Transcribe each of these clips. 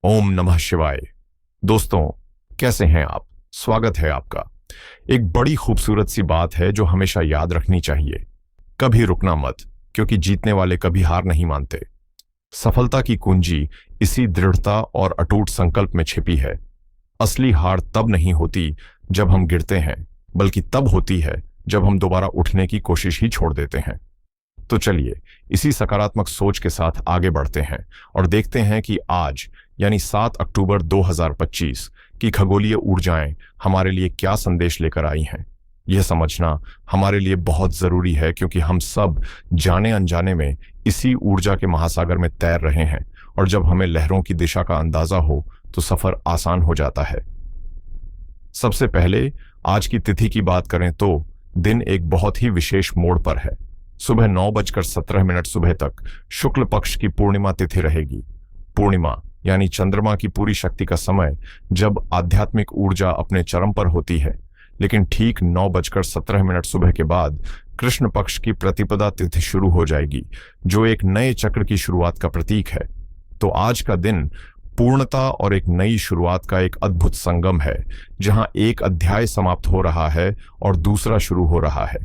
ओम नमः शिवाय। दोस्तों, कैसे हैं आप? स्वागत है आपका। एक बड़ी खूबसूरत सी बात है जो हमेशा याद रखनी चाहिए। कभी रुकना मत, क्योंकि जीतने वाले कभी हार नहीं मानते। सफलता की कुंजी इसी दृढ़ता और अटूट संकल्प में छिपी है। असली हार तब नहीं होती जब हम गिरते हैं, बल्कि तब होती है जब हम दोबारा उठने की कोशिश ही छोड़ देते हैं। तो चलिए इसी सकारात्मक सोच के साथ आगे बढ़ते हैं और देखते हैं कि आज यानी 7 अक्टूबर 2025 की खगोलीय ऊर्जाएं हमारे लिए क्या संदेश लेकर आई हैं। यह समझना हमारे लिए बहुत जरूरी है, क्योंकि हम सब जाने अनजाने में इसी ऊर्जा के महासागर में तैर रहे हैं, और जब हमें लहरों की दिशा का अंदाजा हो तो सफर आसान हो जाता है। सबसे पहले आज की तिथि की बात करें तो दिन एक बहुत ही विशेष मोड़ पर है। सुबह 9:17 सुबह तक शुक्ल पक्ष की पूर्णिमा तिथि रहेगी। पूर्णिमा यानी चंद्रमा की पूरी शक्ति का समय, जब आध्यात्मिक ऊर्जा अपने चरम पर होती है। लेकिन ठीक 9:17 सुबह के बाद कृष्ण पक्ष की प्रतिपदा तिथि शुरू हो जाएगी, जो एक नए चक्र की शुरुआत का प्रतीक है। तो आज का दिन पूर्णता और एक नई शुरुआत का एक अद्भुत संगम है, जहां एक अध्याय समाप्त हो रहा है और दूसरा शुरू हो रहा है।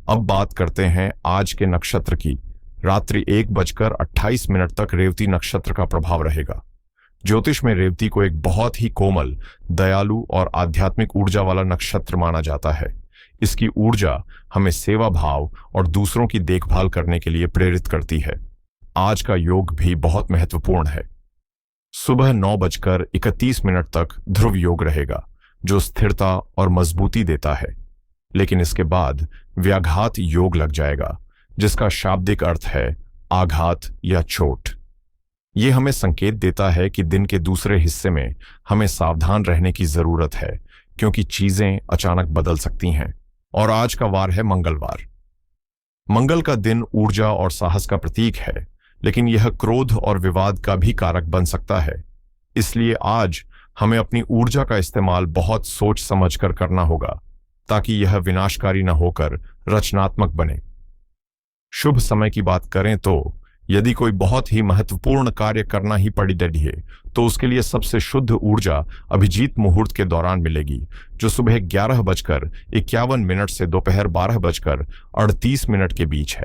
अब बात करते हैं आज के नक्षत्र की। रात्रि 1:28 तक रेवती नक्षत्र का प्रभाव रहेगा। ज्योतिष में रेवती को एक बहुत ही कोमल, दयालु और आध्यात्मिक ऊर्जा वाला नक्षत्र माना जाता है। इसकी ऊर्जा हमें सेवा भाव और दूसरों की देखभाल करने के लिए प्रेरित करती है। आज का योग भी बहुत महत्वपूर्ण है। सुबह 9:31 तक ध्रुव योग रहेगा, जो स्थिरता और मजबूती देता है। लेकिन इसके बाद व्याघात योग लग जाएगा, जिसका शाब्दिक अर्थ है आघात या चोट। यह हमें संकेत देता है कि दिन के दूसरे हिस्से में हमें सावधान रहने की जरूरत है, क्योंकि चीजें अचानक बदल सकती हैं। और आज का वार है मंगलवार। मंगल का दिन ऊर्जा और साहस का प्रतीक है, लेकिन यह क्रोध और विवाद का भी कारक बन सकता है। इसलिए आज हमें अपनी ऊर्जा का इस्तेमाल बहुत सोच समझकर करना होगा, ताकि यह विनाशकारी न होकर रचनात्मक बने। शुभ समय की बात करें तो यदि कोई बहुत ही महत्वपूर्ण कार्य करना ही पड़ी है, तो उसके लिए सबसे शुद्ध ऊर्जा अभिजीत मुहूर्त के दौरान मिलेगी, जो सुबह 11:51 से दोपहर 12:38 के बीच है।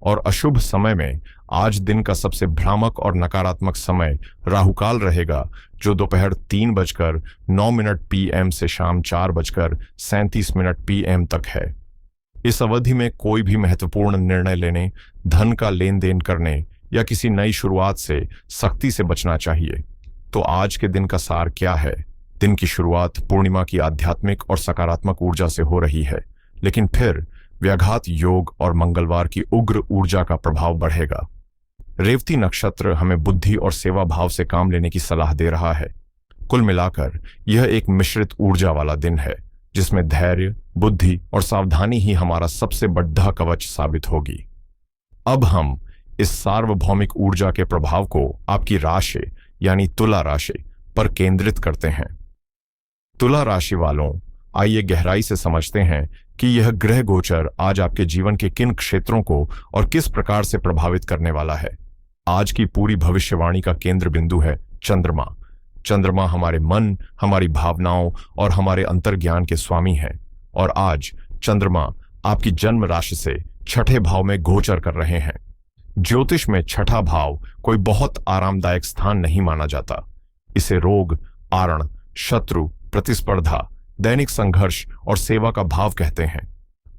और अशुभ समय में आज दिन का सबसे भ्रामक और नकारात्मक समय राहुकाल रहेगा, जो दोपहर 3:09 PM से शाम 4:37 PM तक है। इस अवधि में कोई भी महत्वपूर्ण निर्णय लेने, धन का लेन देन करने या किसी नई शुरुआत से सख्ती से बचना चाहिए। तो आज के दिन का सार क्या है? दिन की शुरुआत पूर्णिमा की आध्यात्मिक और सकारात्मक ऊर्जा से हो रही है, लेकिन फिर व्याघात योग और मंगलवार की उग्र ऊर्जा का प्रभाव बढ़ेगा। रेवती नक्षत्र हमें बुद्धि और सेवा भाव से काम लेने की सलाह दे रहा है। कुल मिलाकर यह एक मिश्रित ऊर्जा वाला दिन है, जिसमें धैर्य, बुद्धि और सावधानी ही हमारा सबसे बड़ा कवच साबित होगी। अब हम इस सार्वभौमिक ऊर्जा के प्रभाव को आपकी राशि यानी तुला राशि पर केंद्रित करते हैं। तुला राशि वालों, आइए गहराई से समझते हैं कि यह ग्रह गोचर आज आपके जीवन के किन क्षेत्रों को और किस प्रकार से प्रभावित करने वाला है। आज की पूरी भविष्यवाणी का केंद्र बिंदु है चंद्रमा। चंद्रमा हमारे मन, हमारी भावनाओं और हमारे अंतर्ज्ञान के स्वामी हैं। और आज चंद्रमा आपकी जन्म राशि से छठे भाव में गोचर कर रहे हैं। ज्योतिष में छठा भाव कोई बहुत आरामदायक स्थान नहीं माना जाता। इसे रोग, आरण, शत्रु, प्रतिस्पर्धा, दैनिक संघर्ष और सेवा का भाव कहते हैं।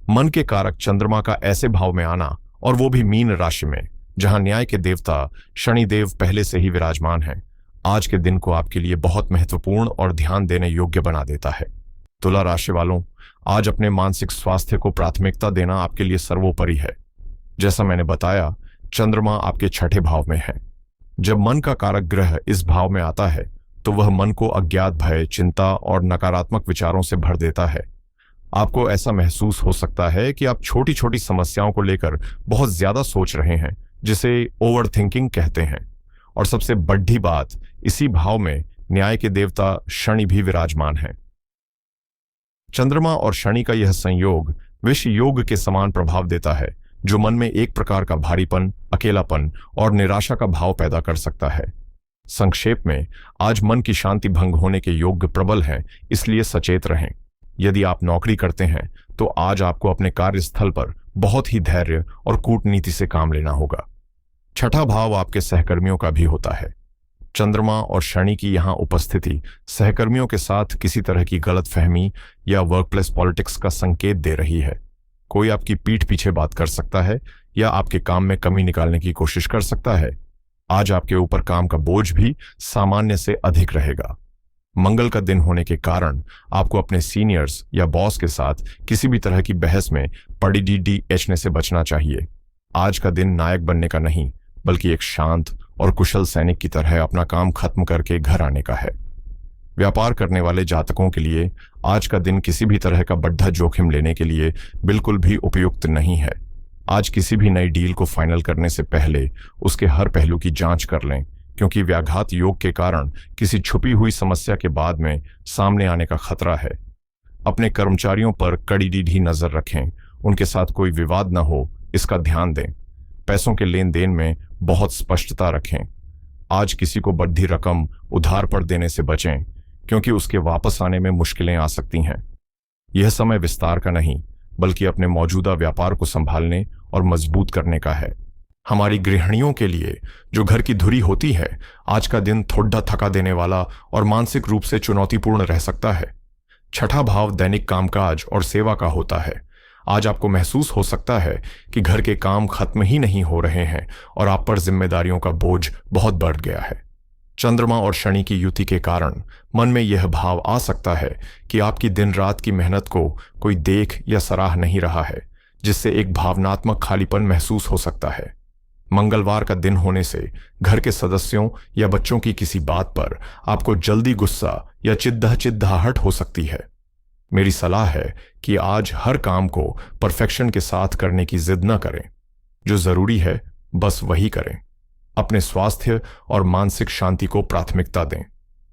मन के कारक चंद्रमा का ऐसे भाव में आना, और वो भी मीन राशि में, जहां न्याय के देवता शनिदेव पहले से ही विराजमान हैं, आज के दिन को आपके लिए बहुत महत्वपूर्ण और ध्यान देने योग्य बना देता है। तुला राशि वालों, आज अपने मानसिक स्वास्थ्य को प्राथमिकता देना आपके लिए सर्वोपरि है। जैसा मैंने बताया, चंद्रमा आपके छठे भाव में है। जब मन का कारक ग्रह इस भाव में आता है, तो वह मन को अज्ञात भय, चिंता और नकारात्मक विचारों से भर देता है। आपको ऐसा महसूस हो सकता है कि आप छोटी छोटी समस्याओं को लेकर बहुत ज्यादा सोच रहे हैं, जिसे ओवर थिंकिंग कहते हैं। और सबसे बड़ी बात, इसी भाव में न्याय के देवता शनि भी विराजमान हैं। चंद्रमा और शनि का यह संयोग विष योग के समान प्रभाव देता है, जो मन में एक प्रकार का भारीपन, अकेलापन और निराशा का भाव पैदा कर सकता है। संक्षेप में, आज मन की शांति भंग होने के योग्य प्रबल हैं, इसलिए सचेत रहें। यदि आप नौकरी करते हैं तो आज आपको अपने कार्यस्थल पर बहुत ही धैर्य और कूटनीति से काम लेना होगा। छठा भाव आपके सहकर्मियों का भी होता है। चंद्रमा और शनि की यहां उपस्थिति सहकर्मियों के साथ किसी तरह की गलतफहमी या वर्कप्लेस पॉलिटिक्स का संकेत दे रही है। कोई आपकी पीठ पीछे बात कर सकता है या आपके काम में कमी निकालने की कोशिश कर सकता है। आज आपके ऊपर काम का बोझ भी सामान्य से अधिक रहेगा। मंगल का दिन होने के कारण आपको अपने सीनियर्स या बॉस के साथ किसी भी तरह की बहस में पड़ीडीएचने से बचना चाहिए। आज का दिन नायक बनने का नहीं, बल्कि एक शांत और कुशल सैनिक की तरह अपना काम खत्म करके घर आने का है। व्यापार करने वाले जातकों के लिए आज का दिन किसी भी तरह का बड़ा जोखिम लेने के लिए बिल्कुल भी उपयुक्त नहीं है। आज किसी भी नई डील को फाइनल करने से पहले उसके हर पहलू की जांच कर लें, क्योंकि व्याघात योग के कारण किसी छुपी हुई समस्या के बाद में सामने आने का खतरा है। अपने कर्मचारियों पर कड़ी नजर रखें, उनके साथ कोई विवाद न हो, इसका ध्यान दें। पैसों के लेन देन में बहुत स्पष्टता रखें। आज किसी को बड़ी रकम उधार पर देने से बचें, क्योंकि उसके वापस आने में मुश्किलें आ सकती हैं। यह समय विस्तार का नहीं, बल्कि अपने मौजूदा व्यापार को संभालने और मजबूत करने का है। हमारी गृहिणियों के लिए जो घर की धुरी होती है, आज का दिन थोड़ा थका देने वाला और मानसिक रूप से चुनौतीपूर्ण रह सकता है। छठा भाव दैनिक कामकाज और सेवा का होता है। आज आपको महसूस हो सकता है कि घर के काम खत्म ही नहीं हो रहे हैं और आप पर जिम्मेदारियों का बोझ बहुत बढ़ गया है। चंद्रमा और शनि की युति के कारण मन में यह भाव आ सकता है कि आपकी दिन रात की मेहनत को कोई देख या सराह नहीं रहा है, जिससे एक भावनात्मक खालीपन महसूस हो सकता है। मंगलवार का दिन होने से घर के सदस्यों या बच्चों की किसी बात पर आपको जल्दी गुस्सा या चिढ़ाहट हो सकती है। मेरी सलाह है कि आज हर काम को परफेक्शन के साथ करने की जिद न करें। जो जरूरी है बस वही करें। अपने स्वास्थ्य और मानसिक शांति को प्राथमिकता दें।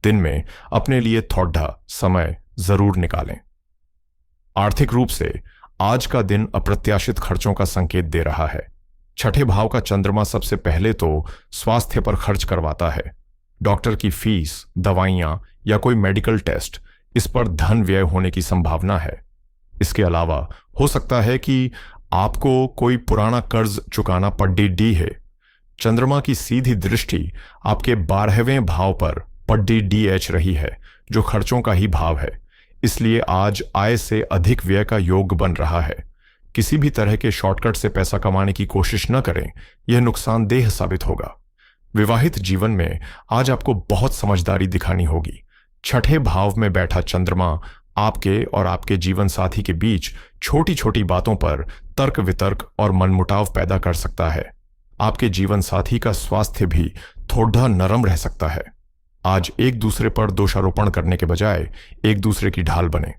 दिन में अपने लिए थोड़ा समय जरूर निकालें। आर्थिक रूप से आज का दिन अप्रत्याशित खर्चों का संकेत दे रहा है। छठे भाव का चंद्रमा सबसे पहले तो स्वास्थ्य पर खर्च करवाता है। डॉक्टर की फीस, दवाइयां या कोई मेडिकल टेस्ट, इस पर धन व्यय होने की संभावना है। इसके अलावा हो सकता है कि आपको कोई पुराना कर्ज चुकाना पड़ी है। चंद्रमा की सीधी दृष्टि आपके 12वें भाव पर पड़ी रही है, जो खर्चों का ही भाव है। इसलिए आज आय से अधिक व्यय का योग बन रहा है। किसी भी तरह के शॉर्टकट से पैसा कमाने की कोशिश न करें, यह नुकसानदेह साबित होगा। विवाहित जीवन में आज आपको बहुत समझदारी दिखानी होगी। छठे भाव में बैठा चंद्रमा आपके और आपके जीवन साथी के बीच छोटी छोटी बातों पर तर्क वितर्क और मनमुटाव पैदा कर सकता है। आपके जीवन साथी का स्वास्थ्य भी थोड़ा नरम रह सकता है। आज एक दूसरे पर दोषारोपण करने के बजाय एक दूसरे की ढाल बने।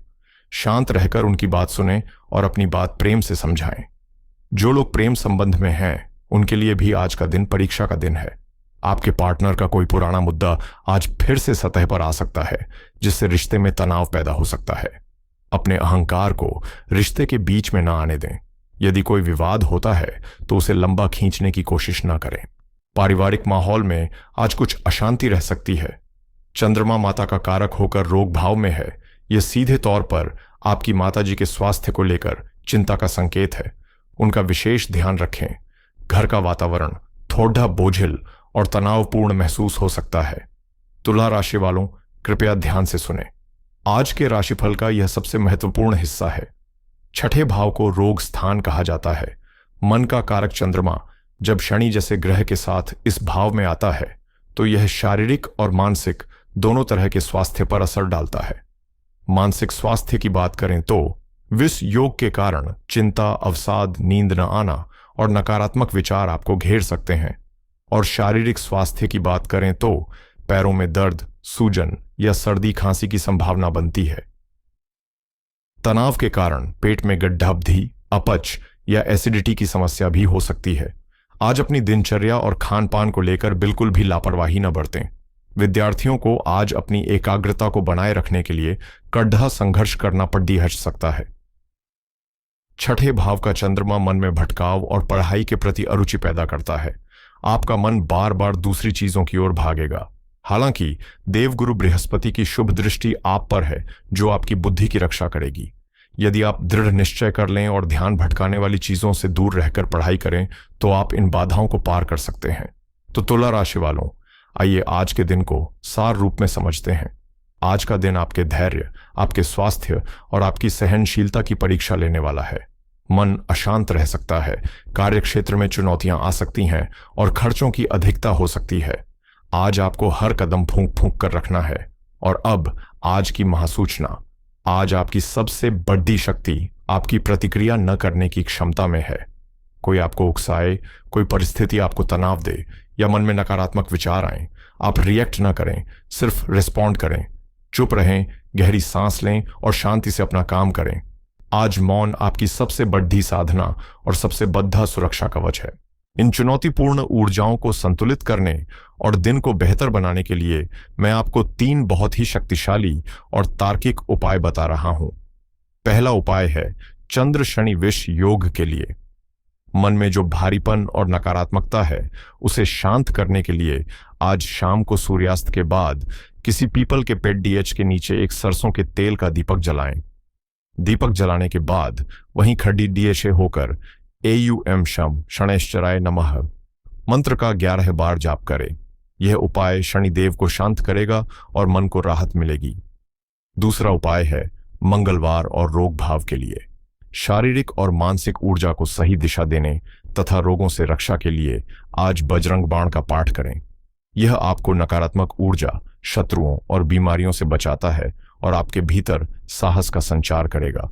शांत रहकर उनकी बात सुने और अपनी बात प्रेम से समझाएं। जो लोग प्रेम संबंध में हैं, उनके लिए भी आज का दिन परीक्षा का दिन है। आपके पार्टनर का कोई पुराना मुद्दा आज फिर से सतह पर आ सकता है, जिससे रिश्ते में तनाव पैदा हो सकता है। अपने अहंकार को रिश्ते के बीच में ना आने दें। यदि कोई विवाद होता है तो उसे लंबा खींचने की कोशिश ना करें। पारिवारिक माहौल में आज कुछ अशांति रह सकती है। चंद्रमा माता का कारक होकर रोग भाव में है। यह सीधे तौर पर आपकी माताजी के स्वास्थ्य को लेकर चिंता का संकेत है। उनका विशेष ध्यान रखें। घर का वातावरण थोड़ा बोझिल और तनावपूर्ण महसूस हो सकता है। तुला राशि वालों, कृपया ध्यान से सुने। आज के राशिफल का यह सबसे महत्वपूर्ण हिस्सा है। छठे भाव को रोग स्थान कहा जाता है। मन का कारक चंद्रमा जब शनि जैसे ग्रह के साथ इस भाव में आता है तो यह शारीरिक और मानसिक दोनों तरह के स्वास्थ्य पर असर डालता है। मानसिक स्वास्थ्य की बात करें तो विष योग के कारण चिंता, अवसाद, नींद न आना और नकारात्मक विचार आपको घेर सकते हैं। और शारीरिक स्वास्थ्य की बात करें तो पैरों में दर्द, सूजन या सर्दी खांसी की संभावना बनती है। तनाव के कारण पेट में गड्ढाब्धी, अपच या एसिडिटी की समस्या भी हो सकती है। आज अपनी दिनचर्या और खान पान को लेकर बिल्कुल भी लापरवाही न बरतें। विद्यार्थियों को आज अपनी एकाग्रता को बनाए रखने के लिए कड़ा संघर्ष करना पड़ सकता है। छठे भाव का चंद्रमा मन में भटकाव और पढ़ाई के प्रति अरुचि पैदा करता है। आपका मन बार बार दूसरी चीजों की ओर भागेगा। हालांकि देवगुरु बृहस्पति की शुभ दृष्टि आप पर है, जो आपकी बुद्धि की रक्षा करेगी। यदि आप दृढ़ निश्चय कर लें और ध्यान भटकाने वाली चीजों से दूर रहकर पढ़ाई करें, तो आप इन बाधाओं को पार कर सकते हैं। तो तुला राशि वालों, आइए आज के दिन को सार रूप में समझते हैं। आज का दिन आपके धैर्य, आपके स्वास्थ्य और आपकी सहनशीलता की परीक्षा लेने वाला है। मन अशांत रह सकता है, कार्यक्षेत्र में चुनौतियां आ सकती हैं और खर्चों की अधिकता हो सकती है। आज आपको हर कदम फूंक फूंक कर रखना है। और अब आज की महासूचना, आज आपकी सबसे बड़ी शक्ति आपकी प्रतिक्रिया न करने की क्षमता में है। कोई आपको उकसाए, कोई परिस्थिति आपको तनाव दे या मन में नकारात्मक विचार आए, आप रिएक्ट न करें, सिर्फ रिस्पॉन्ड करें। चुप रहें, गहरी सांस लें और शांति से अपना काम करें। आज मौन आपकी सबसे बड़ी साधना और सबसे बद्धा सुरक्षा कवच है। इन चुनौतीपूर्ण ऊर्जाओं को संतुलित करने और दिन को बेहतर बनाने के लिए मैं आपको 3 बहुत ही शक्तिशाली और तार्किक उपाय बता रहा हूं। पहला उपाय है चंद्र शनि विष योग के लिए। मन में जो भारीपन और नकारात्मकता है, उसे शांत करने के लिए आज शाम को सूर्यास्त के बाद किसी पीपल के पेड़ डीएच के नीचे एक सरसों के तेल का दीपक जलाएं। दीपक जलाने के बाद वहीं खड़ी डीएचए होकर AUM शम शनैश्चराय नमः मंत्र का 11 बार जाप करें। यह उपाय शनिदेव को शांत करेगा और मन को राहत मिलेगी। दूसरा उपाय है मंगलवार और रोग भाव के लिए। शारीरिक और मानसिक ऊर्जा को सही दिशा देने तथा रोगों से रक्षा के लिए आज बजरंग बाण का पाठ करें। यह आपको नकारात्मक ऊर्जा, शत्रुओं और बीमारियों से बचाता है और आपके भीतर साहस का संचार करेगा।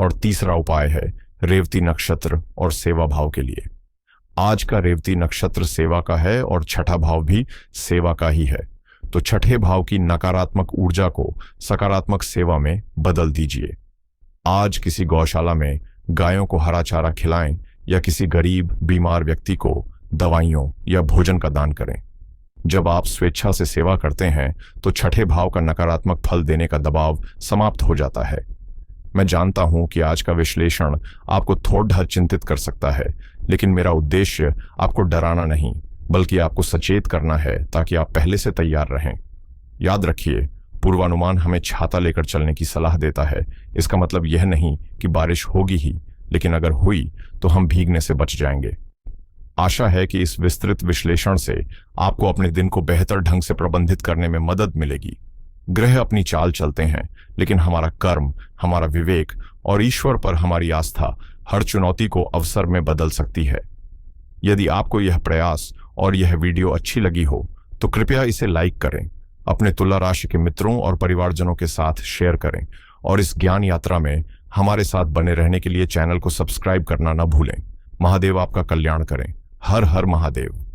और तीसरा उपाय है रेवती नक्षत्र और सेवा भाव के लिए। आज का रेवती नक्षत्र सेवा का है और छठा भाव भी सेवा का ही है। तो छठे भाव की नकारात्मक ऊर्जा को सकारात्मक सेवा में बदल दीजिए। आज किसी गौशाला में गायों को हरा चारा खिलाएं या किसी गरीब बीमार व्यक्ति को दवाइयों या भोजन का दान करें। जब आप स्वेच्छा से सेवा करते हैं तो छठे भाव का नकारात्मक फल देने का दबाव समाप्त हो जाता है। मैं जानता हूं कि आज का विश्लेषण आपको थोड़ा चिंतित कर सकता है, लेकिन मेरा उद्देश्य आपको डराना नहीं, बल्कि आपको सचेत करना है ताकि आप पहले से तैयार रहें। याद रखिए, पूर्वानुमान हमें छाता लेकर चलने की सलाह देता है। इसका मतलब यह नहीं कि बारिश होगी ही, लेकिन अगर हुई तो हम भीगने से बच जाएंगे। आशा है कि इस विस्तृत विश्लेषण से आपको अपने दिन को बेहतर ढंग से प्रबंधित करने में मदद मिलेगी। ग्रह अपनी चाल चलते हैं, लेकिन हमारा कर्म, हमारा विवेक और ईश्वर पर हमारी आस्था हर चुनौती को अवसर में बदल सकती है। यदि आपको यह प्रयास और यह वीडियो अच्छी लगी हो तो कृपया इसे लाइक करें, अपने तुला राशि के मित्रों और परिवारजनों के साथ शेयर करें और इस ज्ञान यात्रा में हमारे साथ बने रहने के लिए चैनल को सब्सक्राइब करना न भूलें। महादेव आपका कल्याण करें। हर हर महादेव।